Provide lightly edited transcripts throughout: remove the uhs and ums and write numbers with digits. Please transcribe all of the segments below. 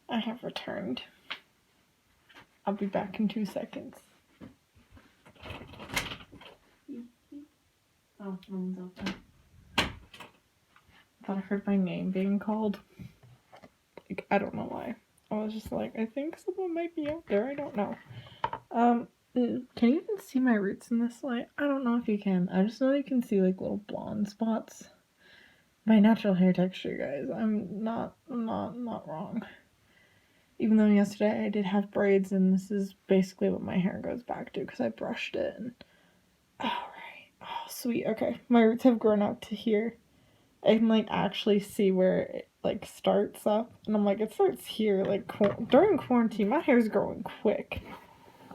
I have returned. I'll be back in 2 seconds. Oh, one's open. I thought I heard my name being called. Like, I don't know why. I was just like, I think someone might be out there. I don't know. Can you even see my roots in this light? I don't know if you can. I just know you can see like little blonde spots. My natural hair texture, guys. I'm not wrong. Even though yesterday I did have braids, and this is basically what my hair goes back to because I brushed it. And alright. Oh, sweet. Okay. My roots have grown out to here. I can like actually see where it like starts up. And I'm like, it starts here. Like during quarantine, my hair's growing quick.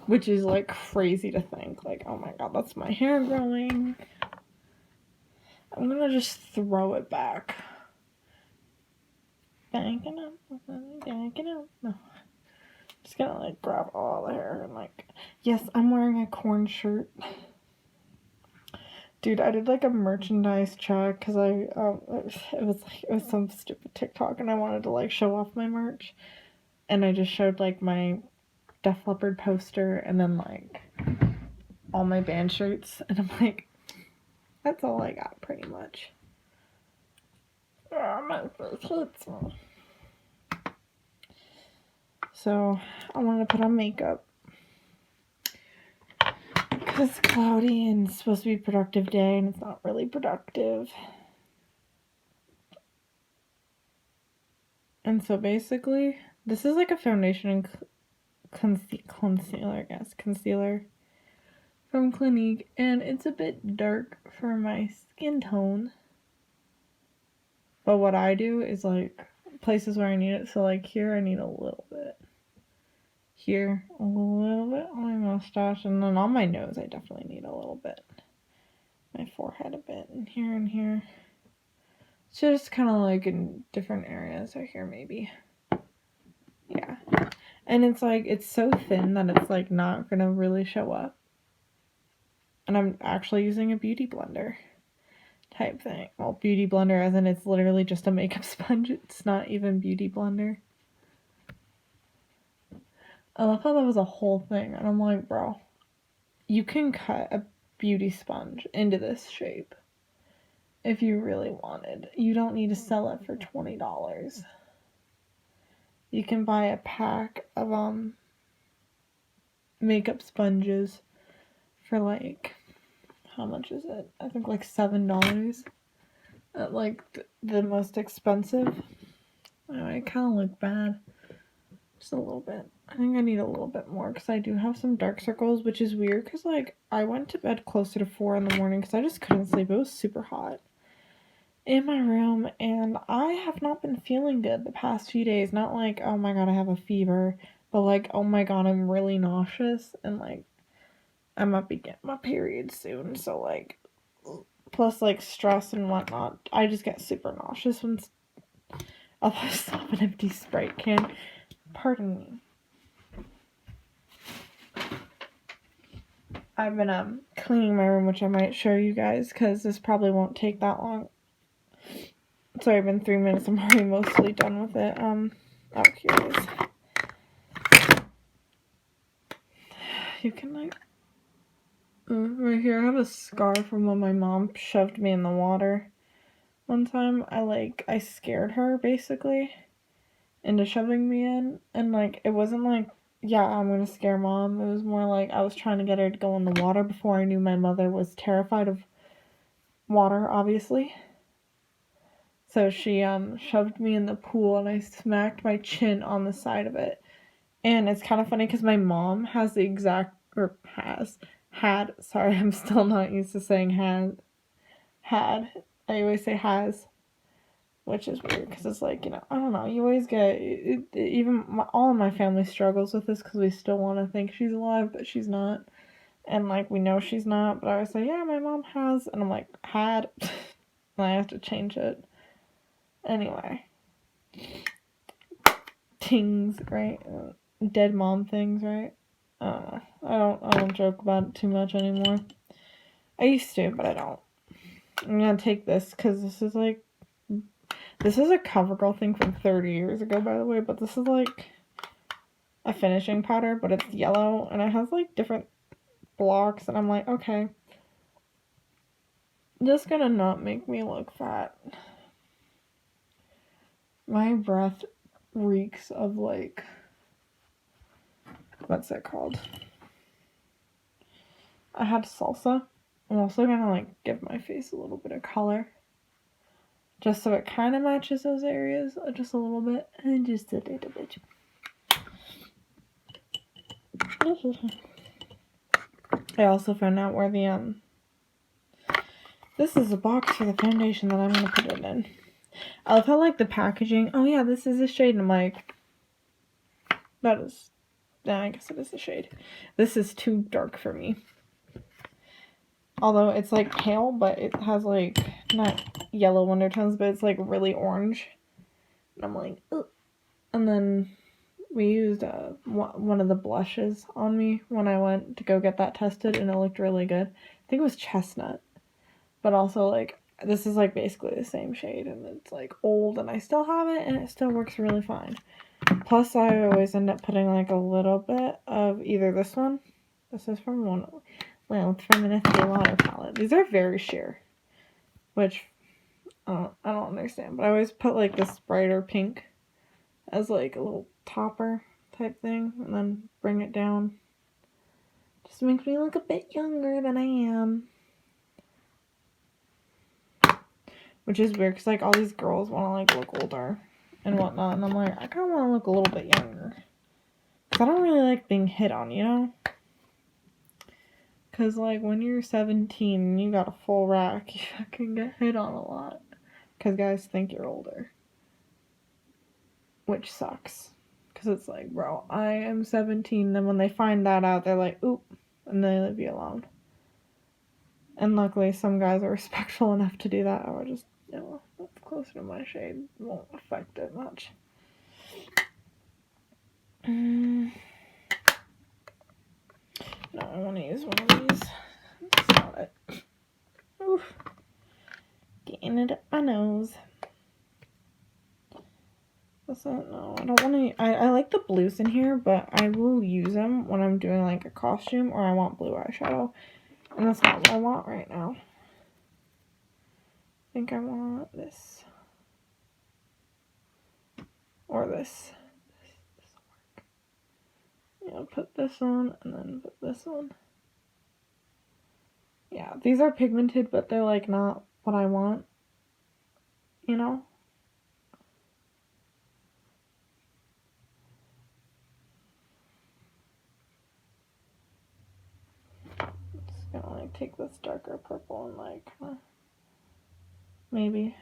Which is like crazy to think. Like, oh my god, that's my hair growing. I'm gonna just throw it back. Backing up. No. Just gonna like grab all the hair and like, yes, I'm wearing a corn shirt. Dude, I did like a merchandise check because it was some stupid TikTok and I wanted to like show off my merch, and I just showed like my Def Leppard poster and then like all my band shirts, and I'm like, that's all I got pretty much. Oh, my face hurts me. So I wanted to put on makeup because it's cloudy and it's supposed to be a productive day and it's not really productive. And so basically, this is like a foundation and concealer, I guess. Concealer from Clinique. And it's a bit dark for my skin tone. But what I do is like places where I need it. So like here I need a little bit. Here a little bit on my mustache. And then on my nose I definitely need a little bit. My forehead a bit. And here. It's just kind of like in different areas. Or here maybe. Yeah. And it's like, it's so thin that it's like not gonna really show up. And I'm actually using a beauty blender type thing. Well, beauty blender as in it's literally just a makeup sponge. It's not even beauty blender. I love how that was a whole thing. And I'm like, bro, you can cut a beauty sponge into this shape if you really wanted. You don't need to sell it for $20. You can buy a pack of makeup sponges for like, how much is it? I think like $7 at like the most expensive. I kind of look bad. Just a little bit. I think I need a little bit more because I do have some dark circles, which is weird because like I went to bed closer to 4 in the morning because I just couldn't sleep. It was super hot in my room and I have not been feeling good the past few days. Not like, oh my god, I have a fever, but like, oh my god, I'm really nauseous and like I might be getting my period soon. So like, plus like stress and whatnot, I just get super nauseous when I still have an empty Sprite can. Pardon me. I've been cleaning my room, which I might show you guys because this probably won't take that long. It's already been 3 minutes. I'm already mostly done with it. Oh, here it is. You can like, right here. I have a scar from when my mom shoved me in the water one time. I scared her basically into shoving me in, and like it wasn't like, yeah, I'm gonna scare mom. It was more like I was trying to get her to go in the water before I knew my mother was terrified of water, obviously. So she shoved me in the pool and I smacked my chin on the side of it. And it's kind of funny because my mom has the exact, or had, sorry, I'm still not used to saying had. I always say has, which is weird because it's like, I don't know, you always get, all of my family struggles with this because we still want to think she's alive, but she's not. And like, we know she's not, but I always say, yeah, my mom has, and I'm like, had, and I have to change it. Anyway. Things, right? Dead mom things, right? I don't joke about it too much anymore. I used to, but I don't. I'm gonna take this because this is like, This is a CoverGirl thing from 30 years ago, by the way, but this is like a finishing powder, but it's yellow, and it has like different blocks, and I'm like, okay. Just gonna not make me look fat. My breath reeks of like, what's it called? I had salsa. I'm also gonna like give my face a little bit of color. Just so it kind of matches those areas just a little bit. And just a little bit. I also found out where the, this is a box for the foundation that I'm gonna put it in. I love how like the packaging, oh yeah, this is a shade, and I'm like, that is, yeah, I guess it is a shade. This is too dark for me. Although it's like pale, but it has like, not yellow undertones, but it's like really orange. And I'm like, ugh. And then we used one of the blushes on me when I went to go get that tested, and it looked really good. I think it was chestnut. But also, like, this is like basically the same shade, and it's like old, and I still have it, and it still works really fine. Plus, I always end up putting like a little bit of either this one. This is from from an Estee Lauder palette. These are very sheer, which I don't understand. But I always put like this brighter pink as like a little topper type thing, and then bring it down. Just makes me look a bit younger than I am. Which is weird, because like all these girls want to like look older and whatnot, and I'm like, I kind of want to look a little bit younger. Because I don't really like being hit on, you know? Because like when you're 17 and you got a full rack, you can get hit on a lot. Because guys think you're older. Which sucks. Because it's like, bro, I am 17. Then when they find that out, they're like, oop, and they leave you alone. And luckily, some guys are respectful enough to do that. I would just, you know, that's closer to my shade. Won't affect it much. No, I want to use one of these. That's not it. Oof. Getting it up my nose. No, I don't want to. I like the blues in here, but I will use them when I'm doing like a costume or I want blue eyeshadow. And that's not what I want right now. I think I want this. Or this. This will work. Yeah, put this on and then put this on. Yeah, these are pigmented, but they're like not what I want. You know? Just gonna like take this darker purple and like maybe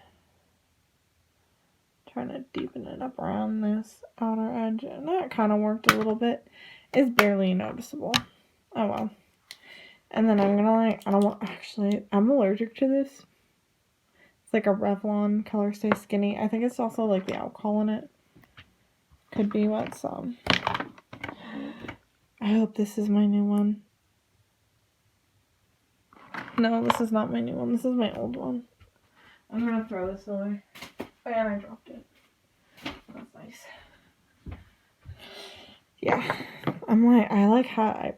trying to deepen it up around this outer edge, and that kind of worked a little bit. It's barely noticeable. Oh well. And then I'm gonna like, I don't want, actually, I'm allergic to this. It's like a Revlon Color Stay Skinny. I think it's also like the alcohol in it. Could be what's, I hope this is my new one. No, this is not my new one. This is my old one. I'm gonna throw this away. Oh, and I dropped it. That's nice. Yeah. I'm like, I like how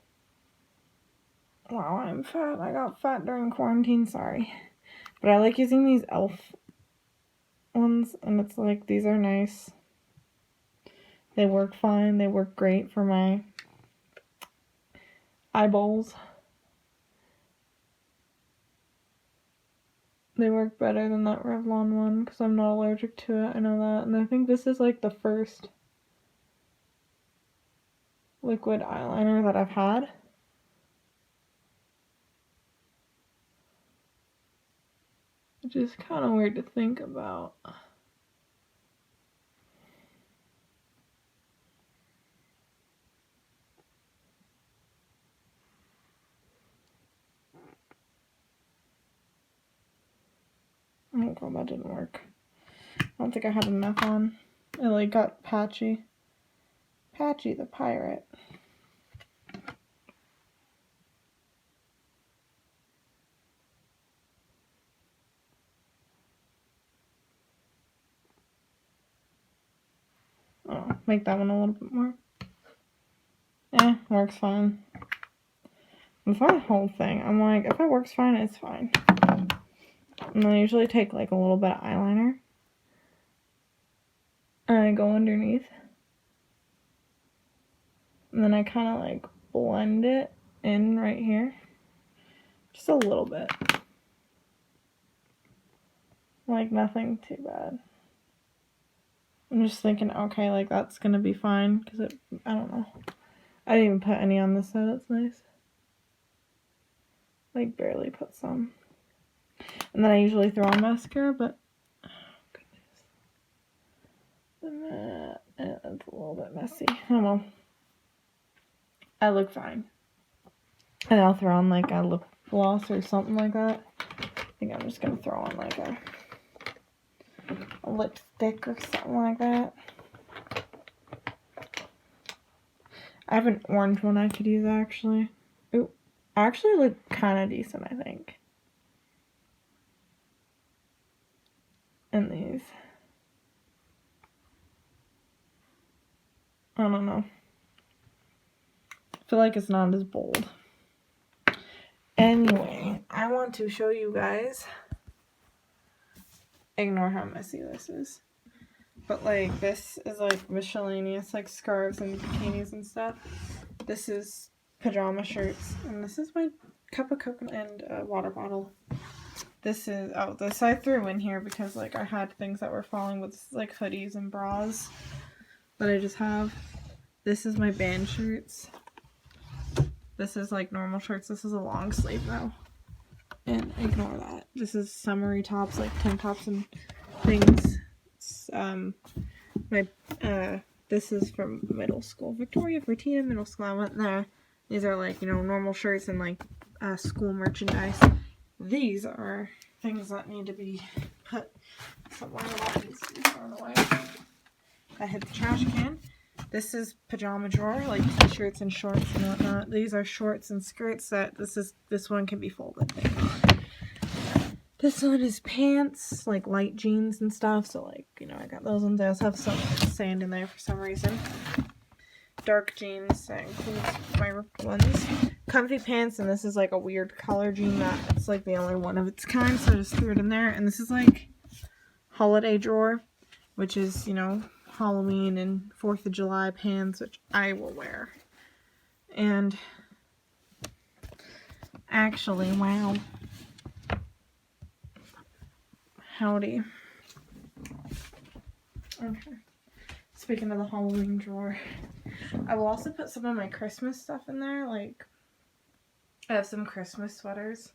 wow, I'm fat. I got fat during quarantine, sorry. But I like using these e.l.f. ones, and it's like, these are nice. They work fine. They work great for my eyeballs. They work better than that Revlon one because I'm not allergic to it. I know that. And I think this is like the first liquid eyeliner that I've had. Which is kind of weird to think about. Oh god, that didn't work. I don't think I had enough on. It like got patchy. Patchy the pirate. make that one a little bit more. Works fine. It's not the whole thing. I'm like, if it works fine, it's fine. And I usually take like a little bit of eyeliner. And I go underneath. And then I kind of like blend it in right here. Just a little bit. Like nothing too bad. I'm just thinking, okay, like that's gonna be fine. Because I don't know. I didn't even put any on this side. That's nice. Like barely put some. And then I usually throw on mascara, but oh goodness. It's a little bit messy. Oh well. I look fine. And I'll throw on like a lip gloss or something like that. I think I'm just gonna throw on like a lipstick or something like that. I have an orange one I could use actually. Ooh, actually look kind of decent, I think. And these. I don't know. I feel like it's not as bold. Anyway, I want to show you guys. Ignore how messy this is. But like this is like miscellaneous like scarves and bikinis and stuff. This is pajama shirts. And this is my cup of coconut and water bottle. This is, this I threw in here because like I had things that were falling with like hoodies and bras that I just have. This is my band shirts. This is like normal shirts. This is a long sleeve though. And ignore that. This is summery tops, like tank tops and things. It's, this is from middle school. Victoria Fertina Middle School. I went there. These are like, you know, normal shirts and like school merchandise. These are things that need to be put somewhere. Thrown away. I hit the trash can. This is pajama drawer, like t-shirts and shorts and whatnot. These are shorts and skirts that this one can be folded. This one is pants, like light jeans and stuff. So like, you know, I got those ones. I also have some sand in there for some reason. Dark jeans, that includes my ripped ones. Comfy pants, and this is like a weird color jean that it's like the only one of its kind, so I just threw it in there. And this is like holiday drawer, which is, you know, Halloween and 4th of July pants, which I will wear. And actually, wow. Howdy. Okay. Speaking of the Halloween drawer, I will also put some of my Christmas stuff in there. Like, I have some Christmas sweaters.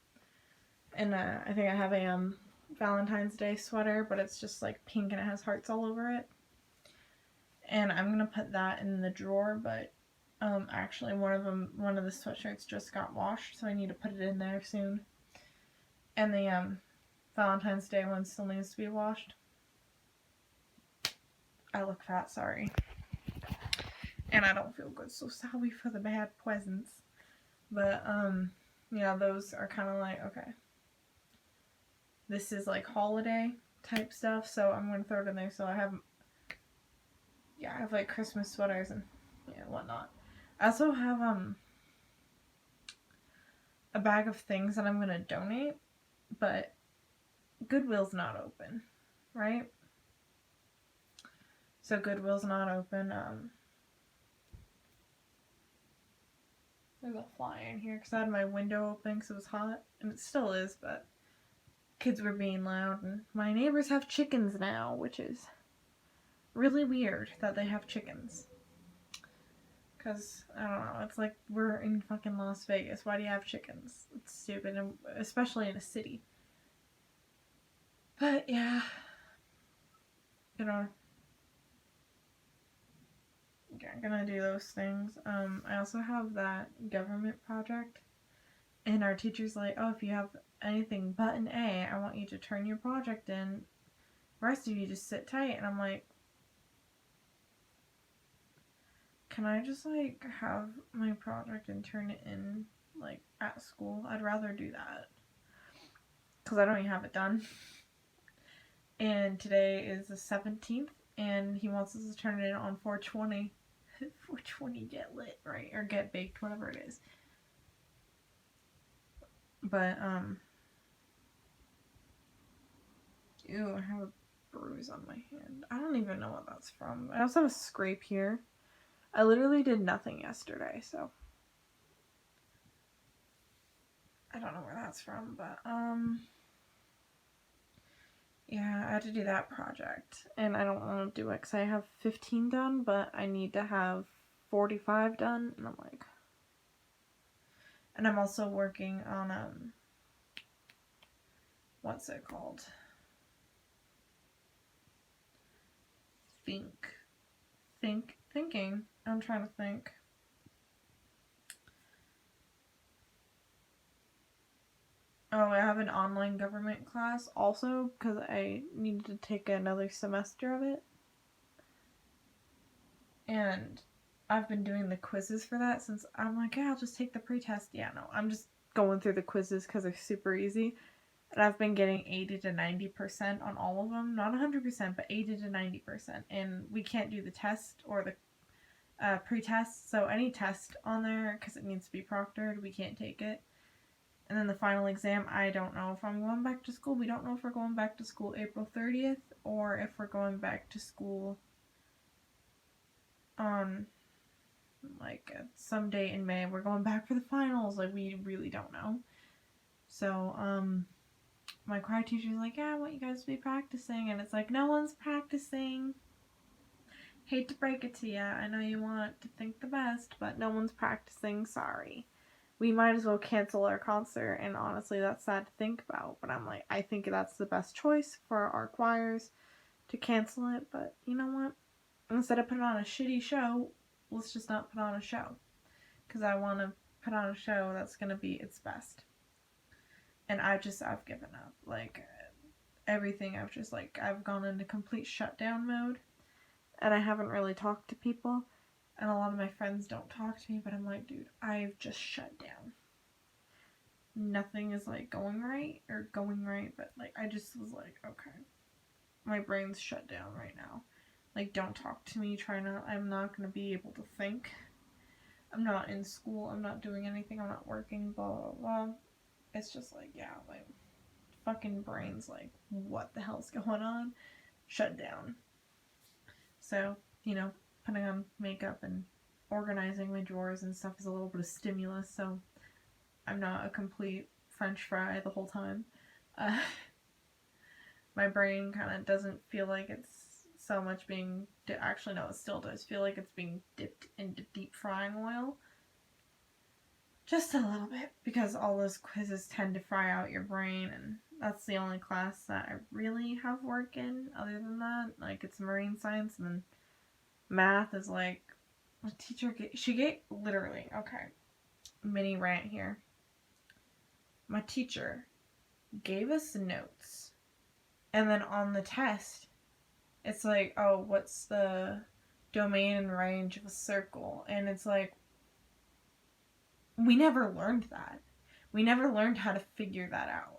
And I think I have a Valentine's Day sweater, but it's just like pink and it has hearts all over it. And I'm going to put that in the drawer, but actually one of the sweatshirts just got washed, so I need to put it in there soon. And the Valentine's Day one still needs to be washed. I look fat, sorry. And I don't feel good, so sorry for the bad presents. But, yeah, those are kind of like, okay. This is like holiday type stuff, so I'm going to throw it in there. So I have like Christmas sweaters and whatnot. I also have a bag of things that I'm going to donate, but Goodwill's not open, right? So Goodwill's not open. There's a fly in here because I had my window open because it was hot, and it still is, but kids were being loud, and my neighbors have chickens now, which is really weird that they have chickens. Because, I don't know, it's like we're in fucking Las Vegas. Why do you have chickens? It's stupid, and especially in a city. But, yeah. You know. Yeah, I'm gonna do those things. I also have that government project. And our teacher's like, oh, if you have anything but an A, I want you to turn your project in. The rest of you just sit tight. And I'm like, can I just, like, have my project and turn it in, like, at school? I'd rather do that. Because I don't even have it done. And today is the 17th, and he wants us to turn it in on 420. 420 get lit, right? Or get baked, whatever it is. But, ew, I have a bruise on my hand. I don't even know what that's from. I also have a scrape here. I literally did nothing yesterday, so I don't know where that's from, but, yeah, I had to do that project, and I don't want to do it because I have 15 done, but I need to have 45 done, and I'm like, and I'm also working on, what's it called? Thinking. I'm trying to think. Oh, I have an online government class also because I needed to take another semester of it. And I've been doing the quizzes for that since I'm like, yeah, I'll just take the pretest. Yeah, no, I'm just going through the quizzes because they're super easy. And I've been getting 80 to 90% on all of them. Not 100%, but 80 to 90%. And we can't do the test or the pre-test, so any test on there, because it needs to be proctored, we can't take it. And then the final exam, I don't know if I'm going back to school. We don't know if we're going back to school April 30th or if we're going back to school on like some date in May. We're going back for the finals. Like, we really don't know. So, my choir teacher's like, yeah, I want you guys to be practicing. And it's like, no one's practicing. Hate to break it to you. I know you want to think the best, but no one's practicing. Sorry. We might as well cancel our concert, and honestly, that's sad to think about. But I'm like, I think that's the best choice for our choirs to cancel it. But you know what? Instead of putting on a shitty show, let's just not put on a show. Because I want to put on a show that's going to be its best. And I've given up. Like, everything, I've gone into complete shutdown mode. And I haven't really talked to people, and a lot of my friends don't talk to me, but I'm like, dude, I've just shut down. Nothing is like going right, but like I just was like, okay, my brain's shut down right now. Like, don't talk to me, I'm not gonna be able to think. I'm not in school, I'm not doing anything, I'm not working, blah blah blah. It's just like, yeah, my fucking brain's like, what the hell's going on? Shut down. So, putting on makeup and organizing my drawers and stuff is a little bit of stimulus, so I'm not a complete French fry the whole time. My brain kind of doesn't feel like it's so much being... Actually, no, it still does feel like it's being dipped into deep frying oil. Just a little bit, because all those quizzes tend to fry out your brain, and that's the only class that I really have work in. Other than that, like, it's marine science, and then math is like, a teacher literally, okay, mini rant here. My teacher gave us notes, and then on the test, it's like, oh, what's the domain and range of a circle? And it's like, we never learned that. We never learned how to figure that out.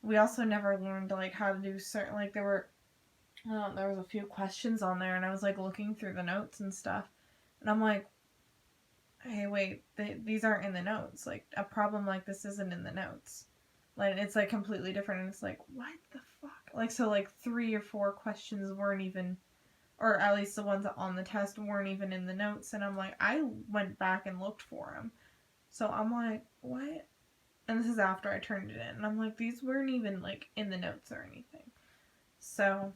We also never learned, like, how to do certain, like, there was a few questions on there, and I was, like, looking through the notes and stuff, and I'm like, hey, wait, these aren't in the notes. Like, a problem like this isn't in the notes. Like, it's, like, completely different, and it's like, what the fuck? Like, so, like, 3 or 4 questions weren't even, or at least the ones on the test weren't even in the notes, and I'm like, I went back and looked for them. So I'm like, what? And this is after I turned it in, and I'm like, these weren't even, like, in the notes or anything. So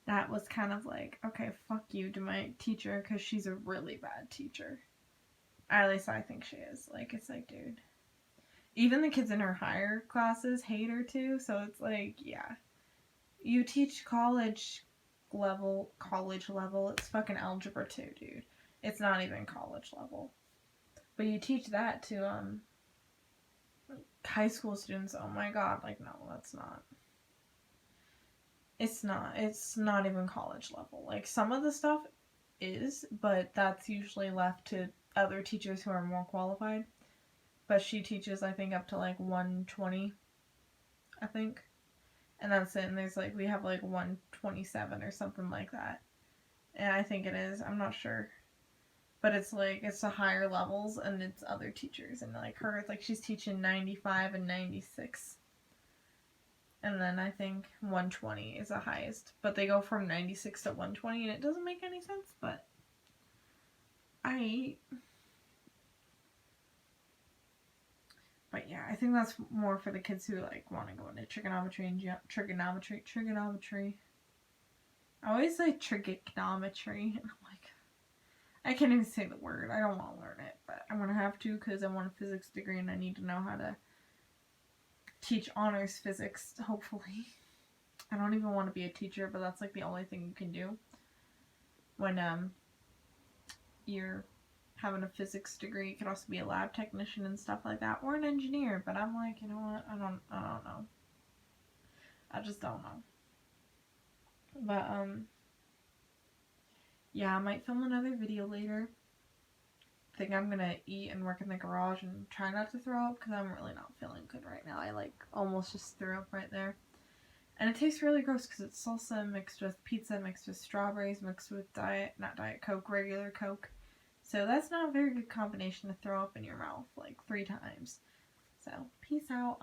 that was kind of like, okay, fuck you to my teacher, because she's a really bad teacher. At least I think she is. Like, it's like, dude. Even the kids in her higher classes hate her too, so it's like, yeah. You teach college level, it's fucking algebra 2, dude. It's not even college level. But you teach that to, high school students, oh my god, like, no, that's not. It's not even college level. Like, some of the stuff is, but that's usually left to other teachers who are more qualified. But she teaches, I think, up to, like, 120, I think. And that's it. And there's like, we have like 127 or something like that. And I think it is. I'm not sure. But it's like, it's the higher levels and it's other teachers. And like her, like she's teaching 95 and 96. And then I think 120 is the highest. But they go from 96 to 120 and it doesn't make any sense. But yeah, I think that's more for the kids who like want to go into trigonometry and trigonometry. I always say trigonometry, and I'm like, I can't even say the word. I don't want to learn it, but I'm gonna have to because I want a physics degree and I need to know how to teach honors physics. Hopefully, I don't even want to be a teacher, but that's like the only thing you can do when you're having a physics degree. You could also be a lab technician and stuff like that, or an engineer. But I'm like, you know what? I don't know. I just don't know. But yeah, I might film another video later. I think I'm gonna eat and work in the garage and try not to throw up because I'm really not feeling good right now. I like almost just threw up right there. And it tastes really gross because it's salsa mixed with pizza, mixed with strawberries, mixed with not Diet Coke, regular Coke. So that's not a very good combination to throw up in your mouth like 3 times. So, peace out.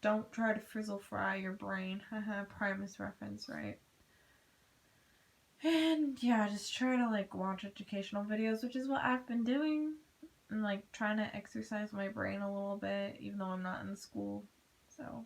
Don't try to frizzle fry your brain. Haha, Primus reference, right? And yeah, just try to like watch educational videos, which is what I've been doing. And like trying to exercise my brain a little bit, even though I'm not in school. So,